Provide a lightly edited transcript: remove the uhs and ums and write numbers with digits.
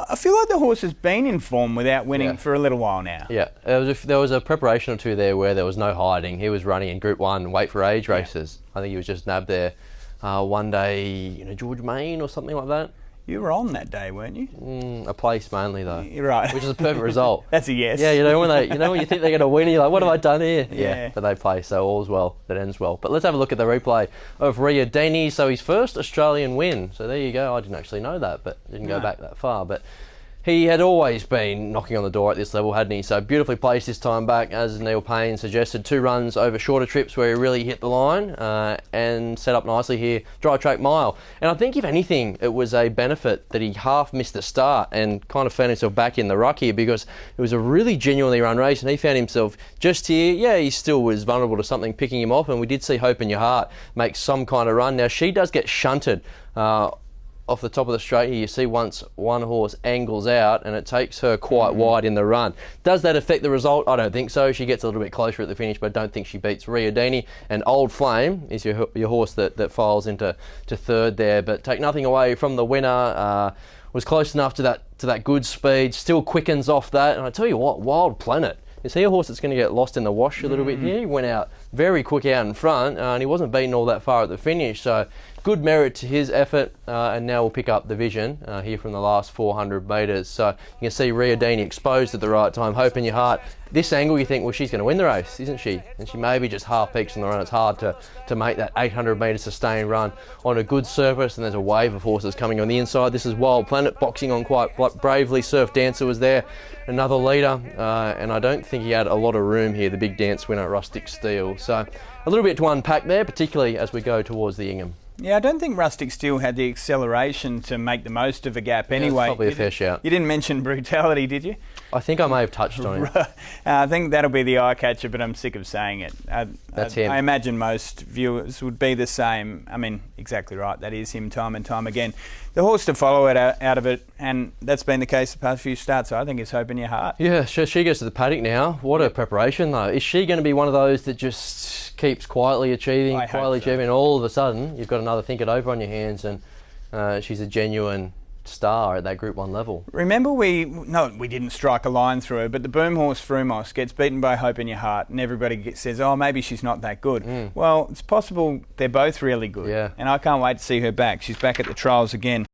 I feel like the horse has been in form without winning for a little while now. Yeah, there was a preparation or two there where there was no hiding. He was running in Group 1 weight for age races. I think he was just nabbed there one day, George Main or something like that. You were on that day, weren't you? A place mainly though. You're right. Which is a perfect result. That's a yes. Yeah, when you think they're going to win, you're like, what have I done here? Yeah. But they play, so all's well that ends well. But let's have a look at the replay of Riodini. So his first Australian win. So there you go. I didn't actually know that, but didn't go back that far. But he had always been knocking on the door at this level, hadn't he? So beautifully placed this time back, as Neil Payne suggested. 2 runs over shorter trips where he really hit the line and set up nicely here, dry track mile. And I think, if anything, it was a benefit that he half missed the start and kind of found himself back in the ruck here, because it was a really genuinely run race and he found himself just here. Yeah, he still was vulnerable to something picking him off, and we did see Hope in Your Heart make some kind of run. Now, she does get shunted off the top of the straight here. You see once one horse angles out and it takes her quite wide in the run. Does that affect the result? I don't think so. She gets a little bit closer at the finish, but I don't think she beats Riodini. And Old Flame is your horse that files into third there. But take nothing away from the winner. Was close enough to that good speed. Still quickens off that. And I tell you what, Wild Planet. Is he a horse that's going to get lost in the wash a little bit here? He went out very quick out in front and he wasn't beaten all that far at the finish. So good merit to his effort, and now we'll pick up the vision here from the last 400 metres. So you can see Riodini exposed at the right time. Hope in Your Heart. This angle, you think, well, she's going to win the race, isn't she? And she maybe just half peaks on the run. It's hard to make that 800 metre sustained run on a good surface, and there's a wave of horses coming on the inside. This is Wild Planet boxing on quite bravely. Surf Dancer was there, another leader, and I don't think he had a lot of room here, the big dance winner, Rustic Steel. So a little bit to unpack there, particularly as we go towards the Ingham. Yeah, I don't think Rustic Steel had the acceleration to make the most of a gap anyway. Yeah, probably a fair shout. You didn't mention Brutality, did you? I think I may have touched on it. I think that'll be the eye catcher, but I'm sick of saying it. That's him. I imagine most viewers would be the same. I mean, exactly right. That is him time and time again. The horse to follow it out of it, and that's been the case the past few starts. So I think it's Hope in Your Heart. Yeah, she goes to the paddock now. What a preparation, though. Is she going to be one of those that just keeps quietly achieving, and all of a sudden you've got another Think It Over on your hands, and she's a genuine star at that Group 1 level. Remember, we didn't strike a line through her, but the boom horse Frumos gets beaten by Hope in Your Heart, and everybody says, oh, maybe she's not that good. Well, it's possible they're both really good, and I can't wait to see her back. She's back at the trials again.